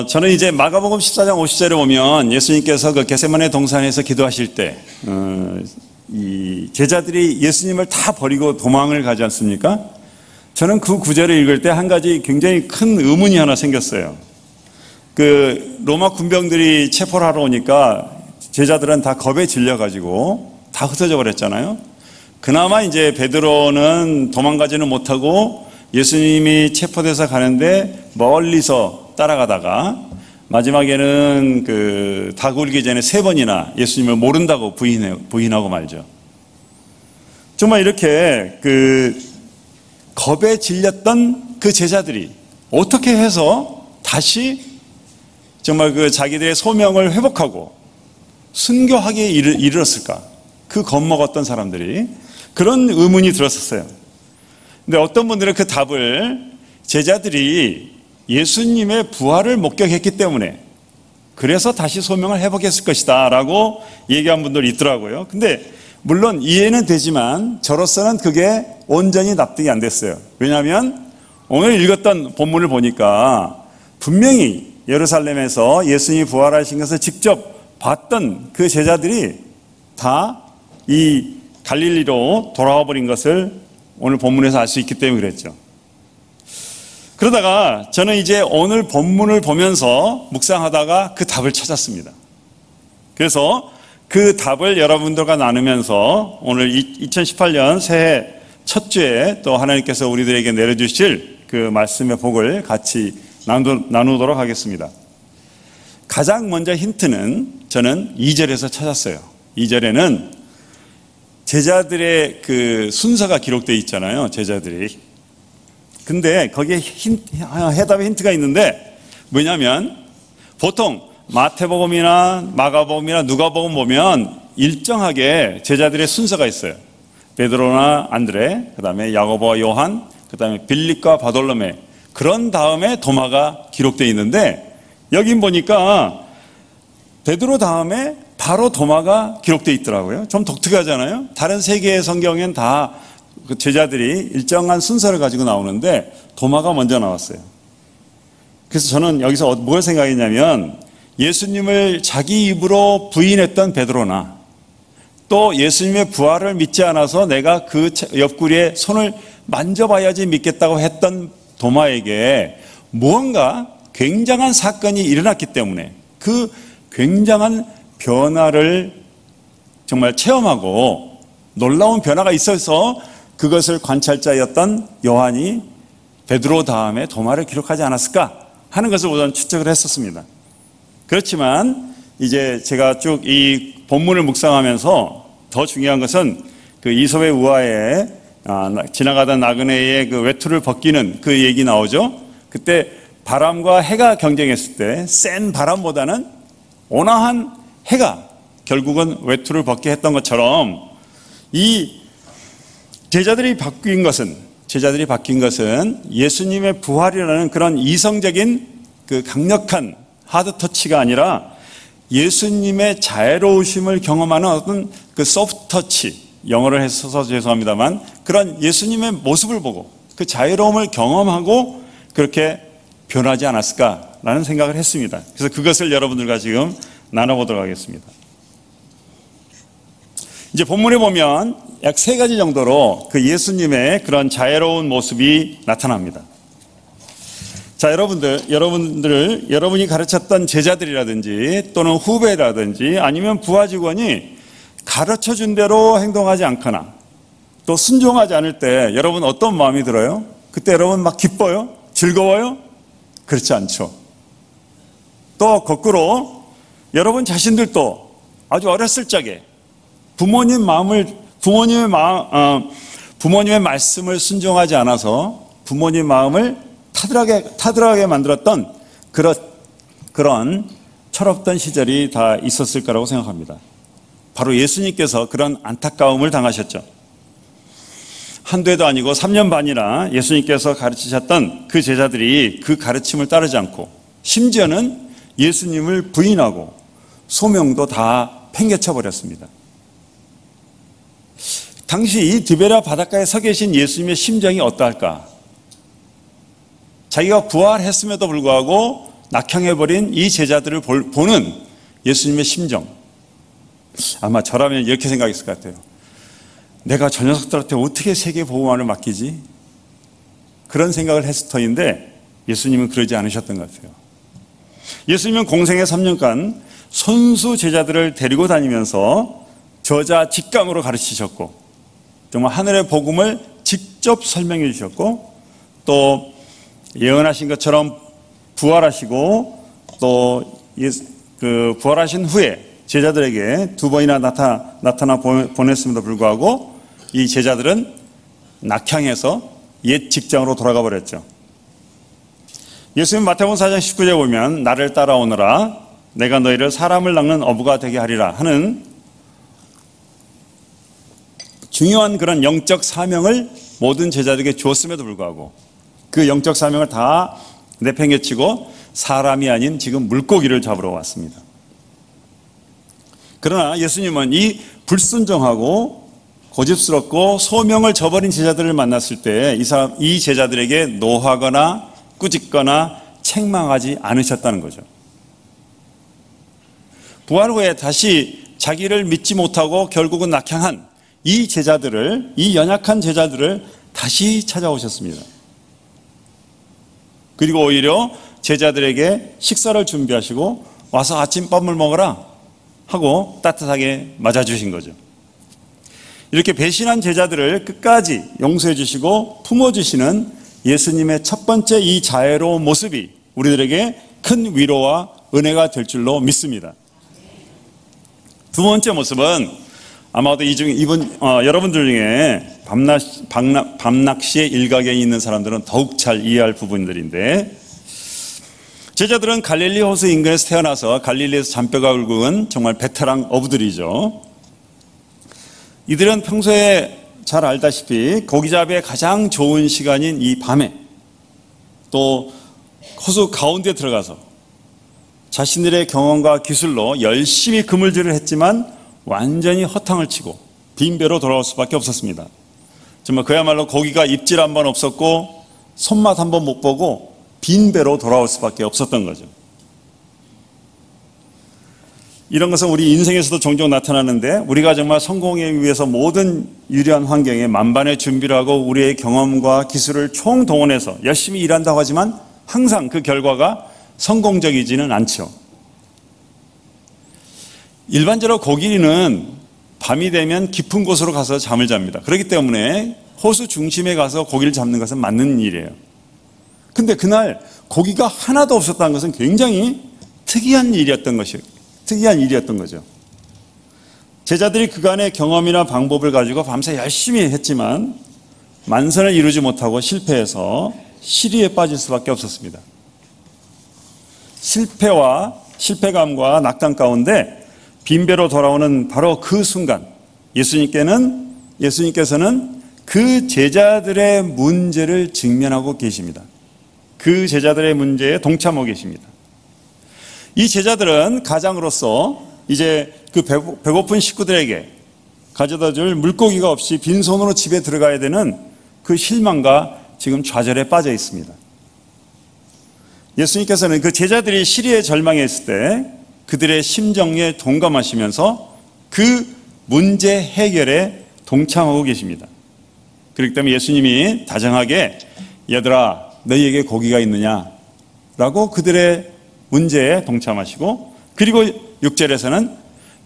저는 이제 마가복음 14장 50절에 보면 예수님께서 그 겟세마네 동산에서 기도하실 때, 이 제자들이 예수님을 다 버리고 도망을 가지 않습니까? 저는 그 구절을 읽을 때 한 가지 굉장히 큰 의문이 하나 생겼어요. 그 로마 군병들이 체포를 하러 오니까 제자들은 다 겁에 질려가지고 다 흩어져 버렸잖아요. 그나마 이제 베드로는 도망가지는 못하고 예수님이 체포돼서 가는데 멀리서 따라가다가 마지막에는 그 다 굴기 전에 3번이나 예수님을 모른다고 부인하고 말죠. 정말 이렇게 그 겁에 질렸던 그 제자들이 어떻게 해서 다시 정말 그 자기들의 소명을 회복하고 순교하기에 이르렀을까? 그 겁먹었던 사람들이 그런 의문이 들었었어요. 근데 어떤 분들은 그 답을 제자들이 예수님의 부활을 목격했기 때문에 그래서 다시 소명을 회복했을 것이다 라고 얘기한 분들이 있더라고요. 근데 물론 이해는 되지만 저로서는 그게 온전히 납득이 안 됐어요. 왜냐하면 오늘 읽었던 본문을 보니까 분명히 예루살렘에서 예수님이 부활하신 것을 직접 봤던 그 제자들이 다 이 갈릴리로 돌아와 버린 것을 오늘 본문에서 알 수 있기 때문에 그랬죠. 그러다가 저는 이제 오늘 본문을 보면서 묵상하다가 그 답을 찾았습니다. 그래서 그 답을 여러분들과 나누면서 오늘 2018년 새해 첫 주에 또 하나님께서 우리들에게 내려주실 그 말씀의 복을 같이 나누도록 하겠습니다. 가장 먼저 힌트는 저는 2절에서 찾았어요. 2절에는 제자들의 그 순서가 기록되어 있잖아요. 제자들이. 근데 거기에 해답의 힌트가 있는데 뭐냐면 보통 마태복음이나 마가복음이나 누가복음 보면 일정하게 제자들의 순서가 있어요. 베드로나 안드레, 그 다음에 야고보와 요한, 그 다음에 빌립과 바돌로메, 그런 다음에 도마가 기록되어 있는데 여긴 보니까 베드로 다음에 바로 도마가 기록되어 있더라고요. 좀 독특하잖아요. 다른 세 개의 성경엔 다 그 제자들이 일정한 순서를 가지고 나오는데 도마가 먼저 나왔어요. 그래서 저는 여기서 뭘 생각했냐면 예수님을 자기 입으로 부인했던 베드로나 또 예수님의 부활을 믿지 않아서 내가 그 옆구리에 손을 만져봐야지 믿겠다고 했던 도마에게 무언가 굉장한 사건이 일어났기 때문에 그 굉장한 변화를 정말 체험하고 놀라운 변화가 있어서 그것을 관찰자였던 요한이 베드로 다음에 도마를 기록하지 않았을까 하는 것을 우선 추측을 했었습니다. 그렇지만 이제 제가 쭉 이 본문을 묵상하면서 더 중요한 것은 그 이솝의 우화에 지나가던 나그네의 그 외투를 벗기는 그 얘기 나오죠. 그때 바람과 해가 경쟁했을 때 센 바람보다는 온화한 해가 결국은 외투를 벗게 했던 것처럼 이 제자들이 바뀐 것은 예수님의 부활이라는 그런 이성적인 그 강력한 하드 터치가 아니라 예수님의 자애로우심을 경험하는 어떤 그 소프트 터치, 영어를 해서 죄송합니다만 그런 예수님의 모습을 보고 그 자애로움을 경험하고 그렇게 변하지 않았을까라는 생각을 했습니다. 그래서 그것을 여러분들과 지금 나눠보도록 하겠습니다. 이제 본문에 보면 약 3가지 정도로 그 예수님의 그런 자애로운 모습이 나타납니다. 자, 여러분이 가르쳤던 제자들이라든지 또는 후배라든지 아니면 부하 직원이 가르쳐 준 대로 행동하지 않거나 또 순종하지 않을 때 여러분 어떤 마음이 들어요? 그때 여러분 막 기뻐요? 즐거워요? 그렇지 않죠. 또 거꾸로 여러분 자신들도 아주 어렸을 적에 부모님의 말씀을 순종하지 않아서 부모님 마음을 타들어가게 만들었던 그런 철없던 시절이 다 있었을 거라고 생각합니다. 바로 예수님께서 그런 안타까움을 당하셨죠. 한두 해도 아니고 3년 반이나 예수님께서 가르치셨던 그 제자들이 그 가르침을 따르지 않고 심지어는 예수님을 부인하고 소명도 다 팽개쳐 버렸습니다. 당시 이 디베랴 바닷가에 서 계신 예수님의 심정이 어떠할까? 자기가 부활했음에도 불구하고 낙향해버린 이 제자들을 보는 예수님의 심정, 아마 저라면 이렇게 생각했을 것 같아요. 내가 저 녀석들한테 어떻게 세계보험만을 맡기지? 그런 생각을 했을 터인데 예수님은 그러지 않으셨던 것 같아요. 예수님은 공생의 3년간 손수 제자들을 데리고 다니면서 저자직강으로 가르치셨고, 정말 하늘의 복음을 직접 설명해 주셨고, 또 예언하신 것처럼 부활하시고, 또 부활하신 후에 제자들에게 2번이나 나타나 보냈음에도 불구하고 이 제자들은 낙향해서 옛 직장으로 돌아가 버렸죠. 예수님 마태복음 4장 19절에 보면 나를 따라오너라 내가 너희를 사람을 낚는 어부가 되게 하리라 하는 중요한 그런 영적 사명을 모든 제자들에게 주었음에도 불구하고 그 영적 사명을 다 내팽개치고 사람이 아닌 지금 물고기를 잡으러 왔습니다. 그러나 예수님은 이 불순종하고 고집스럽고 소명을 저버린 제자들을 만났을 때 이 제자들에게 노하거나 꾸짖거나 책망하지 않으셨다는 거죠. 부활 후에 다시 자기를 믿지 못하고 결국은 낙향한 이 제자들을, 이 연약한 제자들을 다시 찾아오셨습니다. 그리고 오히려 제자들에게 식사를 준비하시고 와서 아침밥을 먹어라 하고 따뜻하게 맞아주신 거죠. 이렇게 배신한 제자들을 끝까지 용서해 주시고 품어주시는 예수님의 첫 번째 이 자애로운 모습이 우리들에게 큰 위로와 은혜가 될 줄로 믿습니다. 두 번째 모습은 아마도 여러분들 중에 밤낚시의 일각에 있는 사람들은 더욱 잘 이해할 부분들인데, 제자들은 갈릴리 호수 인근에서 태어나서 갈릴리에서 잔뼈가 굵은 정말 베테랑 어부들이죠. 이들은 평소에 잘 알다시피 고기잡이의 가장 좋은 시간인 이 밤에 또 호수 가운데 들어가서 자신들의 경험과 기술로 열심히 그물질을 했지만 완전히 허탕을 치고 빈배로 돌아올 수밖에 없었습니다. 정말 그야말로 고기가 입질 한 번 없었고 손맛 한 번 못 보고 빈배로 돌아올 수밖에 없었던 거죠. 이런 것은 우리 인생에서도 종종 나타나는데, 우리가 정말 성공하기 위해서 모든 유리한 환경에 만반의 준비를 하고 우리의 경험과 기술을 총동원해서 열심히 일한다고 하지만 항상 그 결과가 성공적이지는 않죠. 일반적으로 고기는 밤이 되면 깊은 곳으로 가서 잠을 잡니다. 그렇기 때문에 호수 중심에 가서 고기를 잡는 것은 맞는 일이에요. 근데 그날 고기가 하나도 없었다는 것은 굉장히 특이한 일이었던 거죠. 제자들이 그간의 경험이나 방법을 가지고 밤새 열심히 했지만 만선을 이루지 못하고 실패해서 시리에 빠질 수밖에 없었습니다. 실패감과 낙담 가운데 빈배로 돌아오는 바로 그 순간 예수님께서는 그 제자들의 문제를 직면하고 계십니다. 그 제자들의 문제에 동참하고 계십니다. 이 제자들은 가장으로서 이제 그 배고픈 식구들에게 가져다 줄 물고기가 없이 빈손으로 집에 들어가야 되는 그 실망과 지금 좌절에 빠져 있습니다. 예수님께서는 그 제자들이 시리에 절망해 있을 때 그들의 심정에 동감하시면서 그 문제 해결에 동참하고 계십니다. 그렇기 때문에 예수님이 다정하게 얘들아 너희에게 고기가 있느냐 라고 그들의 문제에 동참하시고, 그리고 6절에서는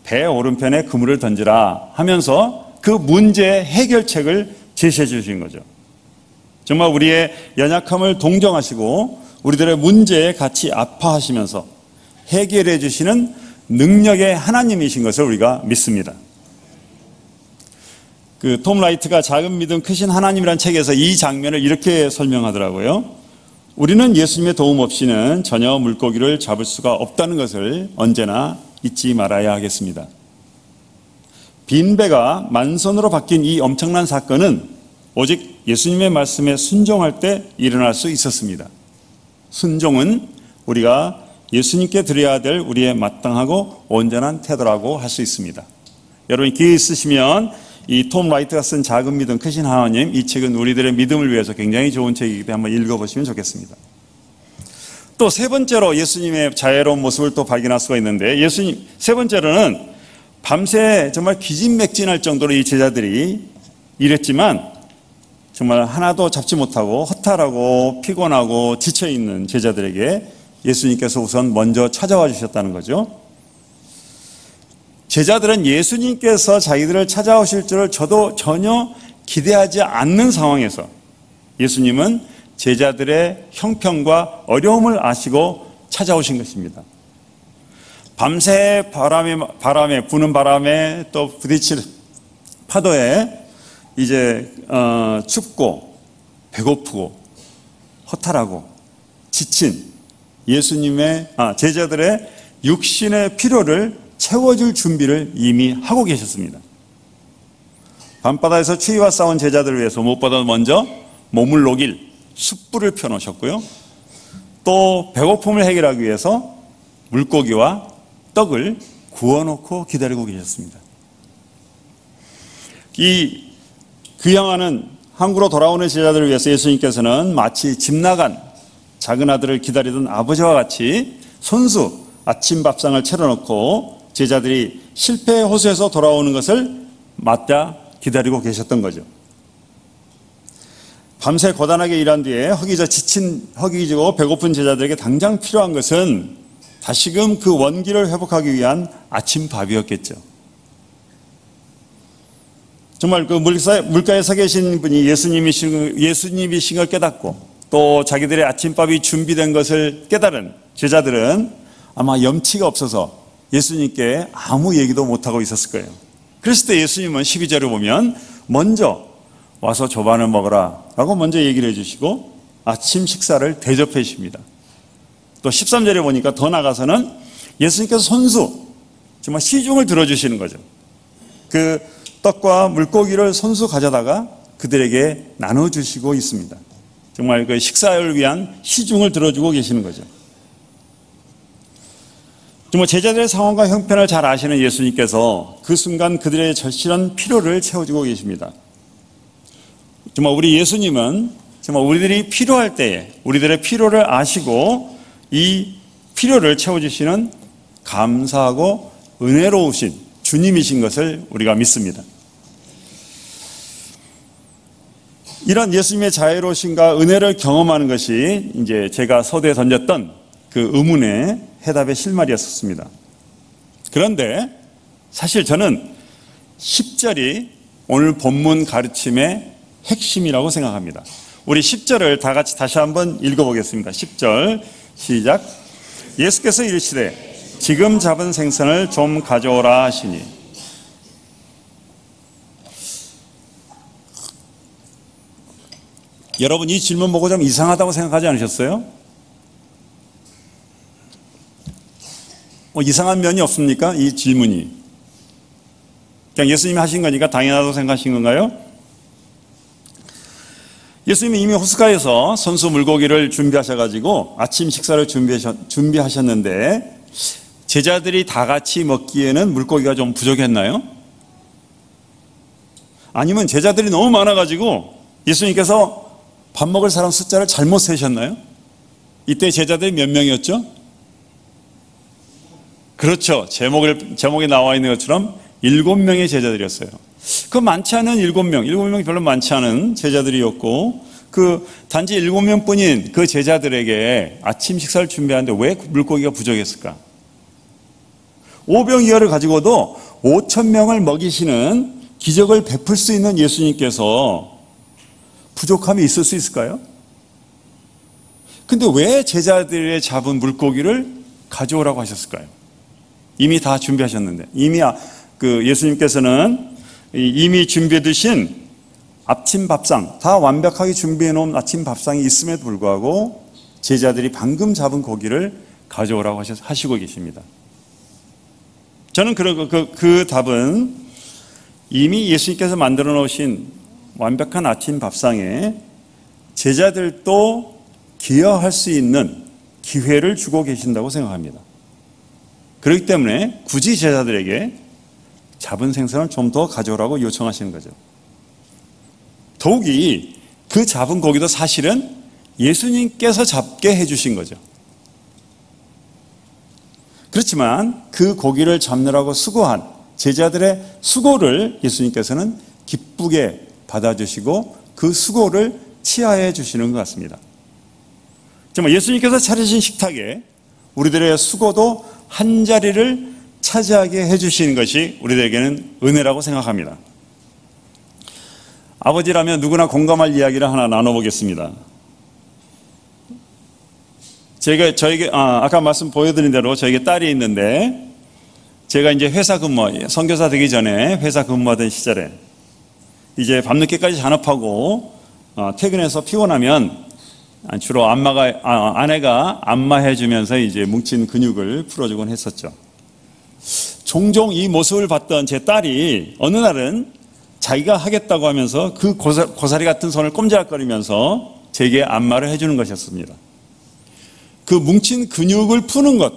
배 오른편에 그물을 던지라 하면서 그 문제의 해결책을 제시해 주신 거죠. 정말 우리의 연약함을 동정하시고 우리들의 문제에 같이 아파하시면서 해결해 주시는 능력의 하나님이신 것을 우리가 믿습니다. 그 톰 라이트가 작은 믿음 크신 하나님이라는 책에서 이 장면을 이렇게 설명하더라고요. 우리는 예수님의 도움 없이는 전혀 물고기를 잡을 수가 없다는 것을 언제나 잊지 말아야 하겠습니다. 빈배가 만선으로 바뀐 이 엄청난 사건은 오직 예수님의 말씀에 순종할 때 일어날 수 있었습니다. 순종은 우리가 예수님께 드려야 될 우리의 마땅하고 온전한 태도라고 할 수 있습니다. 여러분 기회 있으시면 이 톰 라이트가 쓴 작은 믿음 크신 하나님, 이 책은 우리들의 믿음을 위해서 굉장히 좋은 책이기 때문에 한번 읽어보시면 좋겠습니다. 또 세 번째로 예수님의 자애로운 모습을 또 발견할 수가 있는데, 예수님 세 번째로는 밤새 정말 기진맥진할 정도로 이 제자들이 일했지만 정말 하나도 잡지 못하고 허탈하고 피곤하고 지쳐있는 제자들에게 예수님께서 우선 먼저 찾아와 주셨다는 거죠. 제자들은 예수님께서 자기들을 찾아오실 줄을 저도 전혀 기대하지 않는 상황에서 예수님은 제자들의 형편과 어려움을 아시고 찾아오신 것입니다. 밤새 바람에 부는 바람에 또 부딪히는 파도에 이제 춥고 배고프고 허탈하고 지친 제자들의 육신의 필요를 채워줄 준비를 이미 하고 계셨습니다. 밤바다에서 추위와 싸운 제자들을 위해서 무엇보다 먼저 몸을 녹일 숯불을 펴놓으셨고요. 또 배고픔을 해결하기 위해서 물고기와 떡을 구워놓고 기다리고 계셨습니다. 이 귀향하는 항구로 돌아오는 제자들을 위해서 예수님께서는 마치 집 나간 작은 아들을 기다리던 아버지와 같이 손수 아침 밥상을 차려놓고 제자들이 실패 호수에서 돌아오는 것을 맞다 기다리고 계셨던 거죠. 밤새 고단하게 일한 뒤에 허기지고 배고픈 제자들에게 당장 필요한 것은 다시금 그 원기를 회복하기 위한 아침밥이었겠죠. 정말 그 물가에 서 계신 분이 예수님이신 걸 깨닫고 또 자기들의 아침밥이 준비된 것을 깨달은 제자들은 아마 염치가 없어서 예수님께 아무 얘기도 못하고 있었을 거예요. 그랬을 때 예수님은 12절에 보면 먼저 와서 조반을 먹어라 라고 먼저 얘기를 해주시고 아침 식사를 대접해 주십니다. 또 13절에 보니까 더 나가서는 예수님께서 손수 정말 시중을 들어주시는 거죠. 그 떡과 물고기를 손수 가져다가 그들에게 나눠주시고 있습니다. 정말 그 식사를 위한 시중을 들어주고 계시는 거죠. 정말 제자들의 상황과 형편을 잘 아시는 예수님께서 그 순간 그들의 절실한 필요를 채워주고 계십니다. 정말 우리 예수님은 정말 우리들이 필요할 때에 우리들의 필요를 아시고 이 필요를 채워주시는 감사하고 은혜로우신 주님이신 것을 우리가 믿습니다. 이런 예수님의 자애로우심과 은혜를 경험하는 것이 이제 제가 서두에 던졌던 그 의문의 해답의 실마리였습니다. 그런데 사실 저는 10절이 오늘 본문 가르침의 핵심이라고 생각합니다. 우리 10절을 다 같이 다시 한번 읽어보겠습니다. 10절 시작. 예수께서 이르시되 지금 잡은 생선을 좀 가져오라 하시니. 여러분 이 질문 보고 좀 이상하다고 생각하지 않으셨어요? 이상한 면이 없습니까? 이 질문이. 그냥 예수님이 하신 거니까 당연하다고 생각하신 건가요? 예수님이 이미 호숫가에서 손수 물고기를 준비하셔가지고 아침 식사를 준비하셨는데 제자들이 다 같이 먹기에는 물고기가 좀 부족했나요? 아니면 제자들이 너무 많아가지고 예수님께서 밥 먹을 사람 숫자를 잘못 세셨나요? 이때 제자들이 몇 명이었죠? 그렇죠. 제목에 나와 있는 것처럼 7명의 제자들이었어요. 그 많지 않은 7명, 7명이 별로 많지 않은 제자들이었고 그 단지 7명뿐인 그 제자들에게 아침 식사를 준비하는데 왜 물고기가 부족했을까? 오병이어를 가지고도 5,000명을 먹이시는 기적을 베풀 수 있는 예수님께서 부족함이 있을 수 있을까요? 근데 왜 제자들의 잡은 물고기를 가져오라고 하셨을까요? 이미 다 준비하셨는데 이미 예수님께서는 이미 준비해 두신 아침 밥상, 다 완벽하게 준비해 놓은 아침 밥상이 있음에도 불구하고 제자들이 방금 잡은 고기를 가져오라고 하시고 계십니다. 저는 그 답은 이미 예수님께서 만들어 놓으신 완벽한 아침 밥상에 제자들도 기여할 수 있는 기회를 주고 계신다고 생각합니다. 그렇기 때문에 굳이 제자들에게 잡은 생선을 좀 더 가져오라고 요청하시는 거죠. 더욱이 그 잡은 고기도 사실은 예수님께서 잡게 해주신 거죠. 그렇지만 그 고기를 잡느라고 수고한 제자들의 수고를 예수님께서는 기쁘게 받아주시고 그 수고를 치하해 주시는 것 같습니다. 정말 예수님께서 차리신 식탁에 우리들의 수고도 한 자리를 차지하게 해주시는 것이 우리들에게는 은혜라고 생각합니다. 아버지라면 누구나 공감할 이야기를 하나 나눠보겠습니다. 저에게 아까 말씀 보여드린 대로 저에게 딸이 있는데, 제가 이제 회사 선교사 되기 전에 회사 근무하던 시절에 이제 밤늦게까지 잔업하고 퇴근해서 피곤하면 주로 아내가 안마해주면서 이제 뭉친 근육을 풀어주곤 했었죠. 종종 이 모습을 봤던 제 딸이 어느 날은 자기가 하겠다고 하면서 그 고사리 같은 손을 꼼지락거리면서 제게 안마를 해주는 것이었습니다. 그 뭉친 근육을 푸는 것,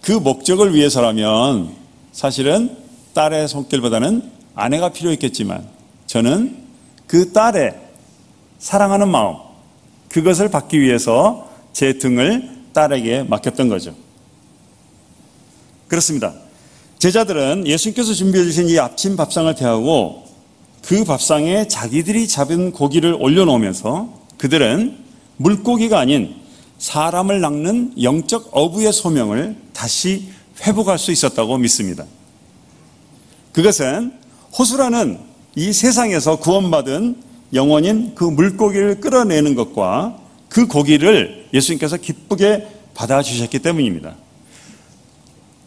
그 목적을 위해서라면 사실은 딸의 손길보다는 아내가 필요했겠지만, 저는 그 딸의 사랑하는 마음, 그것을 받기 위해서 제 등을 딸에게 맡겼던 거죠. 그렇습니다. 제자들은 예수님께서 준비해 주신 이 아침 밥상을 대하고 그 밥상에 자기들이 잡은 고기를 올려놓으면서 그들은 물고기가 아닌 사람을 낚는 영적 어부의 소명을 다시 회복할 수 있었다고 믿습니다. 그것은 호수라는 이 세상에서 구원받은 영혼인 그 물고기를 끌어내는 것과 그 고기를 예수님께서 기쁘게 받아주셨기 때문입니다.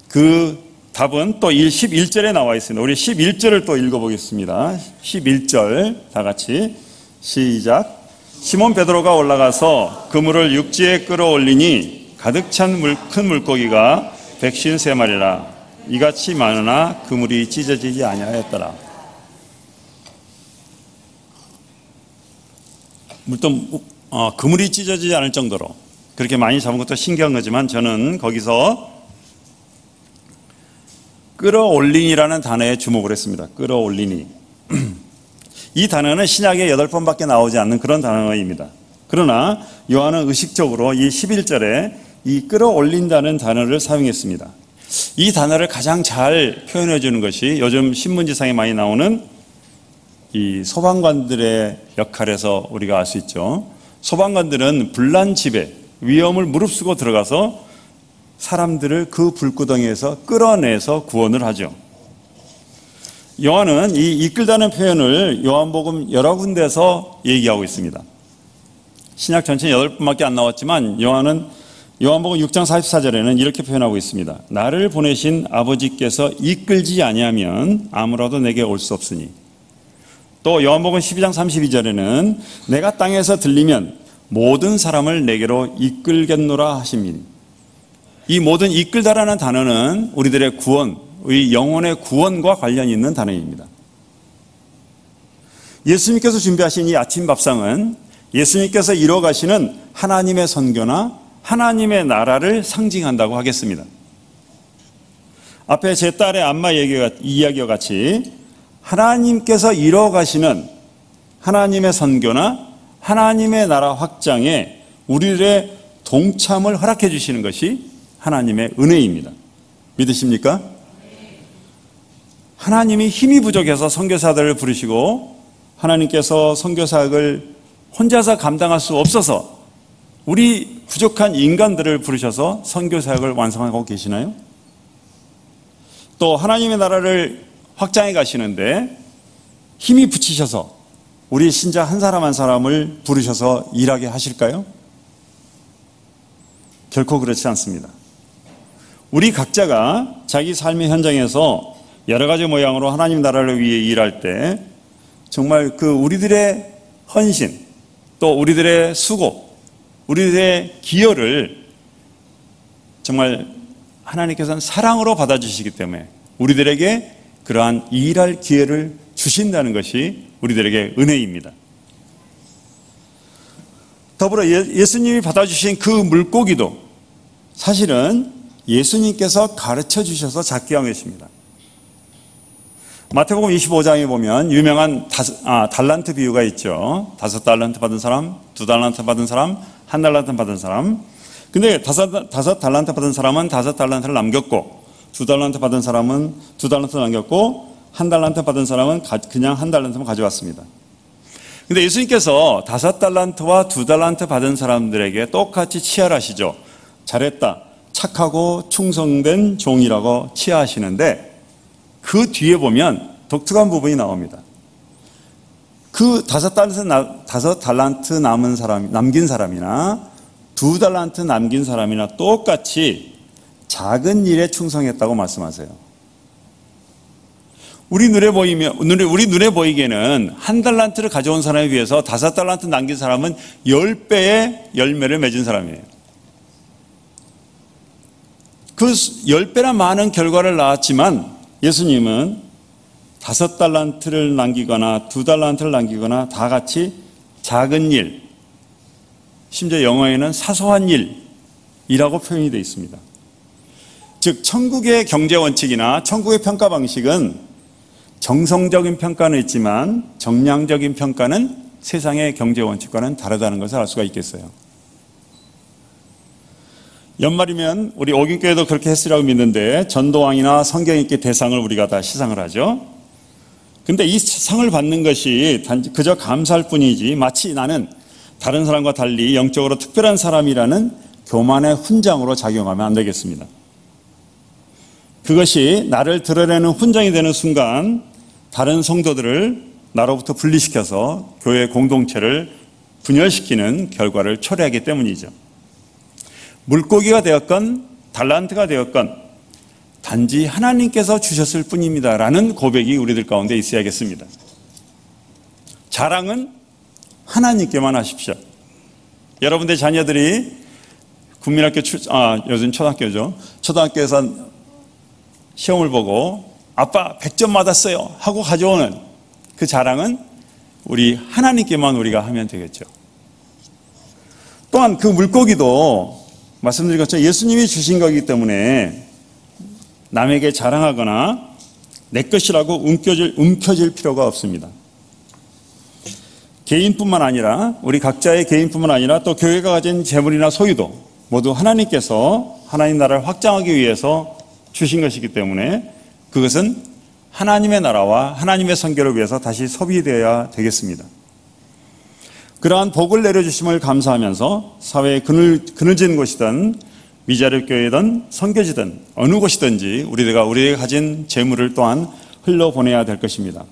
그 답은 또 11절에 나와 있습니다. 우리 11절을 또 읽어보겠습니다. 11절 다 같이 시작. 시몬 베드로가 올라가서 그물을 육지에 끌어올리니 가득 찬 큰 물고기가 153마리라. 이같이 많으나 그물이 찢어지지 아니하였더라. 물론 그물이 찢어지지 않을 정도로 그렇게 많이 잡은 것도 신기한 거지만, 저는 거기서 끌어올리니라는 단어에 주목을 했습니다. 끌어올리니. 이 단어는 신약에 8번밖에 나오지 않는 그런 단어입니다. 그러나 요한은 의식적으로 이 11절에 이 끌어올린다는 단어를 사용했습니다. 이 단어를 가장 잘 표현해 주는 것이 요즘 신문지상에 많이 나오는 이 소방관들의 역할에서 우리가 알 수 있죠. 소방관들은 불난 집에 위험을 무릅쓰고 들어가서 사람들을 그 불구덩이에서 끌어내서 구원을 하죠. 요한은 이 이끌다는 표현을 요한복음 여러 군데서 얘기하고 있습니다. 신약 전체는 8번밖에 안 나왔지만 요한은 요한복음 6장 44절에는 이렇게 표현하고 있습니다. 나를 보내신 아버지께서 이끌지 아니하면 아무라도 내게 올 수 없으니. 또 요한복음 12장 32절에는 내가 땅에서 들리면 모든 사람을 내게로 이끌겠노라 하십니다. 이 모든 이끌다라는 단어는 우리들의 구원, 우리 영혼의 구원과 관련이 있는 단어입니다. 예수님께서 준비하신 이 아침 밥상은 예수님께서 이뤄가시는 하나님의 선교나 하나님의 나라를 상징한다고 하겠습니다. 앞에 제 딸의 안마 이야기와 같이 하나님께서 이뤄가시는 하나님의 선교나 하나님의 나라 확장에 우리들의 동참을 허락해 주시는 것이 하나님의 은혜입니다. 믿으십니까? 하나님이 힘이 부족해서 선교사들을 부르시고 하나님께서 선교사역을 혼자서 감당할 수 없어서 우리 부족한 인간들을 부르셔서 선교사역을 완성하고 계시나요? 또 하나님의 나라를 확장해 가시는데 힘이 붙이셔서 우리 신자 한 사람 한 사람을 부르셔서 일하게 하실까요? 결코 그렇지 않습니다. 우리 각자가 자기 삶의 현장에서 여러 가지 모양으로 하나님 나라를 위해 일할 때 정말 그 우리들의 헌신, 또 우리들의 수고, 우리들의 기여를 정말 하나님께서는 사랑으로 받아주시기 때문에 우리들에게 그러한 일할 기회를 주신다는 것이 우리들에게 은혜입니다. 더불어 예수님이 받아주신 그 물고기도 사실은 예수님께서 가르쳐 주셔서 잡게 한 것입니다. 마태복음 25장에 보면 유명한 달란트 비유가 있죠. 5달란트 받은 사람, 2달란트 받은 사람, 1달란트 받은 사람. 근데 다섯 달란트 받은 사람은 5달란트를 남겼고, 2달란트 받은 사람은 2달란트 남겼고, 1달란트 받은 사람은 그냥 1달란트만 가져왔습니다. 근데 예수님께서 5달란트와 2달란트 받은 사람들에게 똑같이 치하하시죠. 잘했다, 착하고 충성된 종이라고 치하하시는데, 그 뒤에 보면 독특한 부분이 나옵니다. 그 5달란트 남긴 사람이나 2달란트 남긴 사람이나 똑같이 작은 일에 충성했다고 말씀하세요. 우리 눈에 보이기에는 1달란트를 가져온 사람에 비해서 5달란트 남긴 사람은 10배의 열매를 맺은 사람이에요. 그 10배나 많은 결과를 낳았지만 예수님은 5달란트를 남기거나 2달란트를 남기거나 다 같이 작은 일, 심지어 영어에는 사소한 일이라고 표현이 되어 있습니다. 즉 천국의 경제 원칙이나 천국의 평가 방식은 정성적인 평가는 있지만 정량적인 평가는 세상의 경제 원칙과는 다르다는 것을 알 수가 있겠어요. 연말이면 우리 오긴교회도 그렇게 했으라고 믿는데 전도왕이나 성경 읽기 대상을 우리가 다 시상을 하죠. 근데 이 상을 받는 것이 단지 그저 감사할 뿐이지 마치 나는 다른 사람과 달리 영적으로 특별한 사람이라는 교만의 훈장으로 작용하면 안 되겠습니다. 그것이 나를 드러내는 훈장이 되는 순간 다른 성도들을 나로부터 분리시켜서 교회 공동체를 분열시키는 결과를 초래하기 때문이죠. 물고기가 되었건 달란트가 되었건 단지 하나님께서 주셨을 뿐입니다 라는 고백이 우리들 가운데 있어야겠습니다. 자랑은 하나님께만 하십시오. 여러분들 자녀들이 국민학교 요즘 초등학교죠. 초등학교에서 시험을 보고 아빠 100점 받았어요 하고 가져오는 그 자랑은 우리 하나님께만 우리가 하면 되겠죠. 또한 그 물고기도 말씀드린 것처럼 예수님이 주신 거기 때문에 남에게 자랑하거나 내 것이라고 움켜쥘 필요가 없습니다. 개인뿐만 아니라 우리 각자의 개인뿐만 아니라 또 교회가 가진 재물이나 소유도 모두 하나님께서 하나님 나라를 확장하기 위해서 주신 것이기 때문에 그것은 하나님의 나라와 하나님의 선교를 위해서 다시 소비되어야 되겠습니다. 그러한 복을 내려주심을 감사하면서 사회에 그늘진 곳이든 미자립교회든 선교지든 어느 곳이든지 우리가 가진 재물을 또한 흘려보내야 될 것입니다.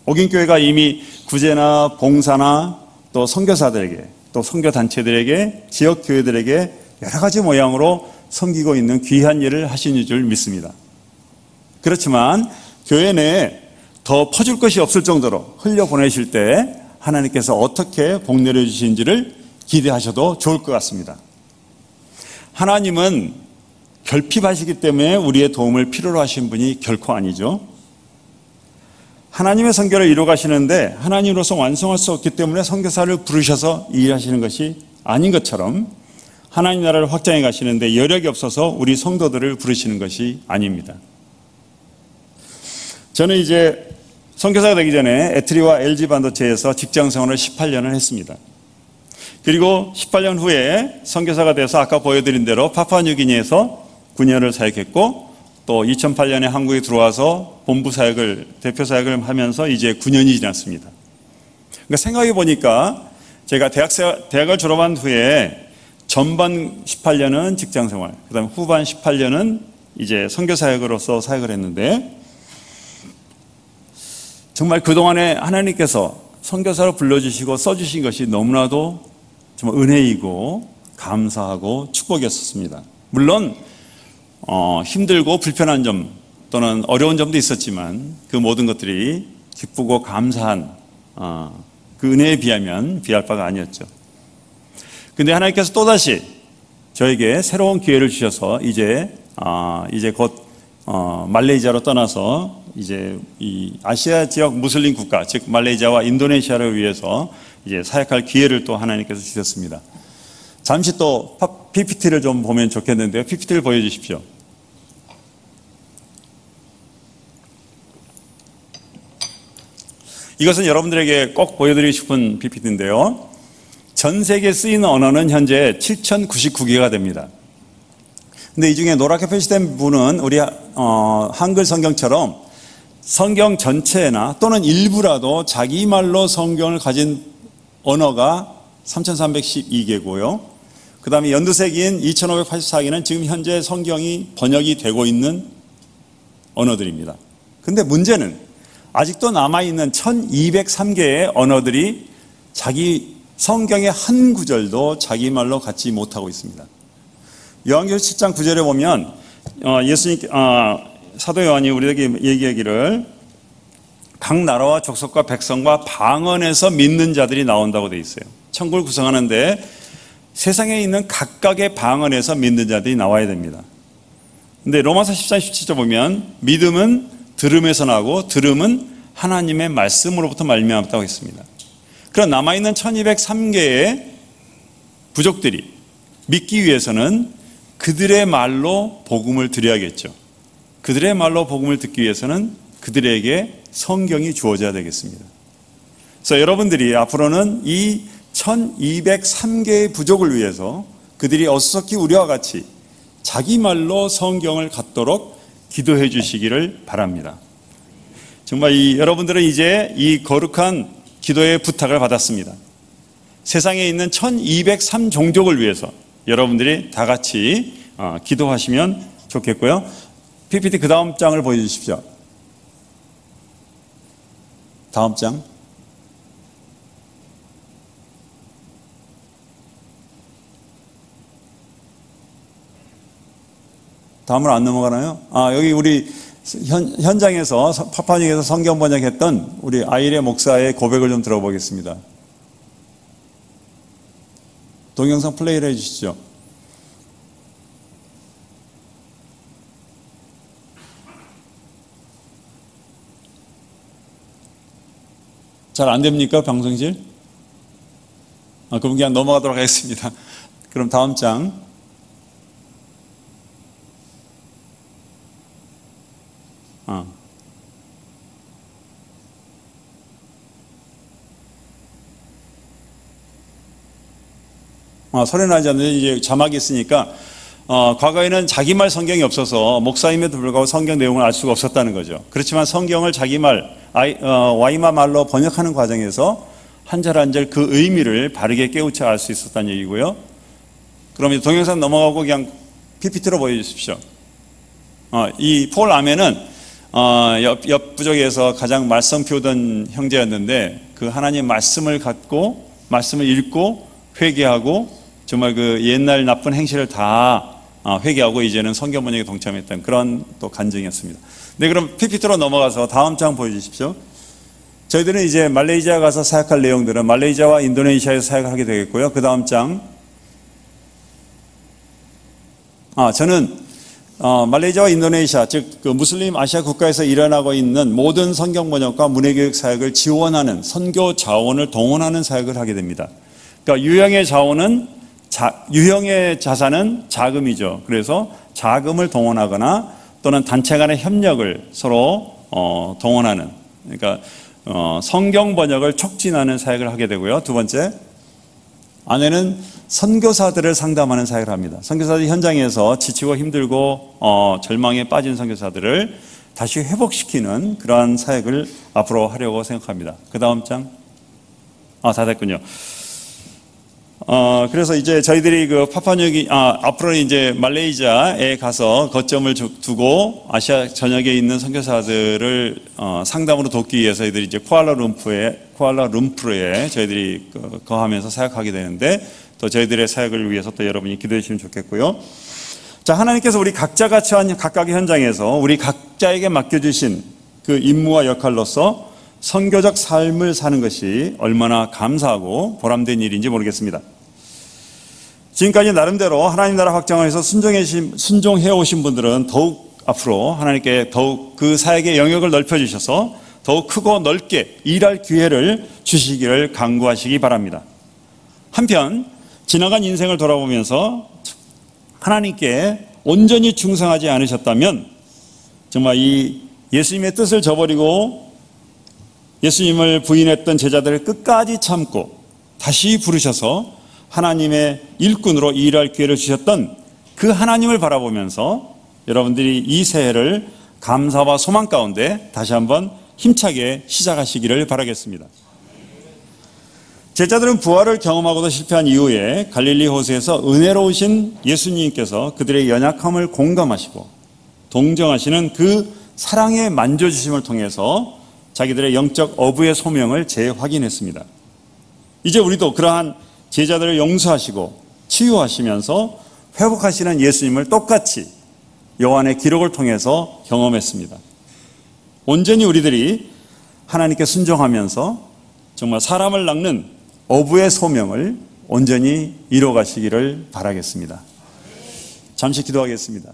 오긴교회가 이미 구제나 봉사나 또 선교사들에게 또 선교단체들에게 지역교회들에게 여러 가지 모양으로 섬기고 있는 귀한 일을 하시는 줄 믿습니다. 그렇지만 교회 내에 더 퍼줄 것이 없을 정도로 흘려보내실 때 하나님께서 어떻게 복 내려주시는지를 기대하셔도 좋을 것 같습니다. 하나님은 결핍하시기 때문에 우리의 도움을 필요로 하신 분이 결코 아니죠. 하나님의 선교를 이루어 가시는데 하나님으로서 완성할 수 없기 때문에 선교사를 부르셔서 일하시는 것이 아닌 것처럼 하나님 나라를 확장해 가시는데 여력이 없어서 우리 성도들을 부르시는 것이 아닙니다. 저는 이제 선교사가 되기 전에 에트리와 LG 반도체에서 직장 생활을 18년을 했습니다. 그리고 18년 후에 선교사가 돼서 아까 보여드린 대로 파푸아뉴기니에서 9년을 사역했고 또 2008년에 한국에 들어와서 본부 사역을, 대표 사역을 하면서 이제 9년이 지났습니다. 그러니까 생각해 보니까 제가 대학을 졸업한 후에 전반 18년은 직장 생활, 그 다음에 후반 18년은 이제 선교 사역으로서 사역을 했는데 정말 그동안에 하나님께서 선교사로 불러주시고 써주신 것이 너무나도 정말 은혜이고 감사하고 축복이었습니다. 물론 힘들고 불편한 점 또는 어려운 점도 있었지만 그 모든 것들이 기쁘고 감사한 그 은혜에 비할 바가 아니었죠. 근데 하나님께서 또다시 저에게 새로운 기회를 주셔서 이제 곧 말레이시아로 떠나서 이제 이 아시아 지역 무슬림 국가, 즉 말레이시아와 인도네시아를 위해서 이제 사역할 기회를 또 하나님께서 주셨습니다. 잠시 또 PPT를 좀 보면 좋겠는데요. PPT를 보여주십시오. 이것은 여러분들에게 꼭 보여드리고 싶은 PPT인데요. 전 세계에 쓰이는 언어는 현재 7,099개가 됩니다. 근데 이 중에 노랗게 표시된 부분은 우리 한글 성경처럼 성경 전체나 또는 일부라도 자기 말로 성경을 가진 언어가 3,312개고요. 그 다음에 연두색인 2,584개는 지금 현재 성경이 번역이 되고 있는 언어들입니다. 근데 문제는 아직도 남아있는 1,203개의 언어들이 자기 성경의 한 구절도 자기 말로 갖지 못하고 있습니다. 요한계시록 7장 9절에 보면 사도 요한이 우리에게 얘기하기를 각 나라와 족속과 백성과 방언에서 믿는 자들이 나온다고 되어 있어요. 천국을 구성하는데 세상에 있는 각각의 방언에서 믿는 자들이 나와야 됩니다. 근데 로마서 14장 17절 보면 믿음은 들음에서 나고 들음은 하나님의 말씀으로부터 말미암았다고 했습니다. 그럼 남아있는 1203개의 부족들이 믿기 위해서는 그들의 말로 복음을 드려야겠죠. 그들의 말로 복음을 듣기 위해서는 그들에게 성경이 주어져야 되겠습니다. 그래서 여러분들이 앞으로는 이 1203개의 부족을 위해서 그들이 어수선히 우리와 같이 자기 말로 성경을 갖도록 기도해 주시기를 바랍니다. 정말 여러분들은 이제 이 거룩한 기도의 부탁을 받았습니다. 세상에 있는 1203 종족을 위해서 여러분들이 다 같이 기도하시면 좋겠고요. PPT 그 다음 장을 보여주십시오. 다음 장. 다음으로 안 넘어가나요? 여기 우리 현장에서 파파닉에서 성경 번역했던 우리 아이레 목사의 고백을 좀 들어보겠습니다. 동영상 플레이를 해주시죠. 잘 안 됩니까? 방송실? 그럼 그냥 넘어가도록 하겠습니다. 그럼 다음 장. 소리 나지 않는데 이제 자막이 있으니까 과거에는 자기말 성경이 없어서 목사임에도 불구하고 성경 내용을 알 수가 없었다는 거죠. 그렇지만 성경을 자기말 와이마 말로 번역하는 과정에서 한 절 한 절 그 의미를 바르게 깨우쳐 알 수 있었다는 얘기고요. 그럼 이제 동영상 넘어가고 그냥 PPT로 보여주십시오. 이 폴 아멘은 옆 부족에서 가장 말썽 피우던 형제였는데 그 하나님 말씀을 갖고 말씀을 읽고 회개하고 정말 그 옛날 나쁜 행실을 다 회개하고 이제는 성경 번역에 동참했던 그런 또 간증이었습니다. 네, 그럼 PPT로 넘어가서 다음 장 보여주십시오. 저희들은 이제 말레이시아 가서 사역할 내용들은 말레이시아와 인도네시아에서 사역을 하게 되겠고요. 그 다음 장. 저는 말레이시아와 인도네시아, 즉 그 무슬림 아시아 국가에서 일어나고 있는 모든 성경 번역과 문해교육 사역을 지원하는 선교 자원을 동원하는 사역을 하게 됩니다. 그러니까 유형의 자산은 자금이죠. 그래서 자금을 동원하거나 또는 단체 간의 협력을 서로 동원하는, 그러니까 성경 번역을 촉진하는 사역을 하게 되고요. 두 번째, 아내는 선교사들을 상담하는 사역을 합니다. 선교사들 현장에서 지치고 힘들고 절망에 빠진 선교사들을 다시 회복시키는 그러한 사역을 앞으로 하려고 생각합니다. 그 다음 장. 다 됐군요. 그래서 이제 저희들이 그 파푸아뉴기니 앞으로 이제 말레이시아에 가서 거점을 두고 아시아 전역에 있는 선교사들을 상담으로 돕기 위해서 저희들이 이제 쿠알라룸푸르에 저희들이 거하면서 사역하게 되는데 또 저희들의 사역을 위해서 또 여러분이 기도해 주시면 좋겠고요. 자, 하나님께서 우리 각자가 처한 각각의 현장에서 우리 각자에게 맡겨주신 그 임무와 역할로서 선교적 삶을 사는 것이 얼마나 감사하고 보람된 일인지 모르겠습니다. 지금까지 나름대로 하나님 나라 확장을 위해서 순종해 오신 분들은 더욱 앞으로 하나님께 더욱 그 사역의 영역을 넓혀주셔서 더욱 크고 넓게 일할 기회를 주시기를 간구하시기 바랍니다. 한편 지나간 인생을 돌아보면서 하나님께 온전히 충성하지 않으셨다면 정말 이 예수님의 뜻을 저버리고 예수님을 부인했던 제자들을 끝까지 참고 다시 부르셔서 하나님의 일꾼으로 일할 기회를 주셨던 그 하나님을 바라보면서 여러분들이 이 새해를 감사와 소망 가운데 다시 한번 힘차게 시작하시기를 바라겠습니다. 제자들은 부활을 경험하고도 실패한 이후에 갈릴리 호수에서 은혜로우신 예수님께서 그들의 연약함을 공감하시고 동정하시는 그 사랑의 만져주심을 통해서 자기들의 영적 어부의 소명을 재확인했습니다. 이제 우리도 그러한 제자들을 용서하시고 치유하시면서 회복하시는 예수님을 똑같이 요한의 기록을 통해서 경험했습니다. 온전히 우리들이 하나님께 순종하면서 정말 사람을 낚는 어부의 소명을 온전히 이뤄가시기를 바라겠습니다. 잠시 기도하겠습니다.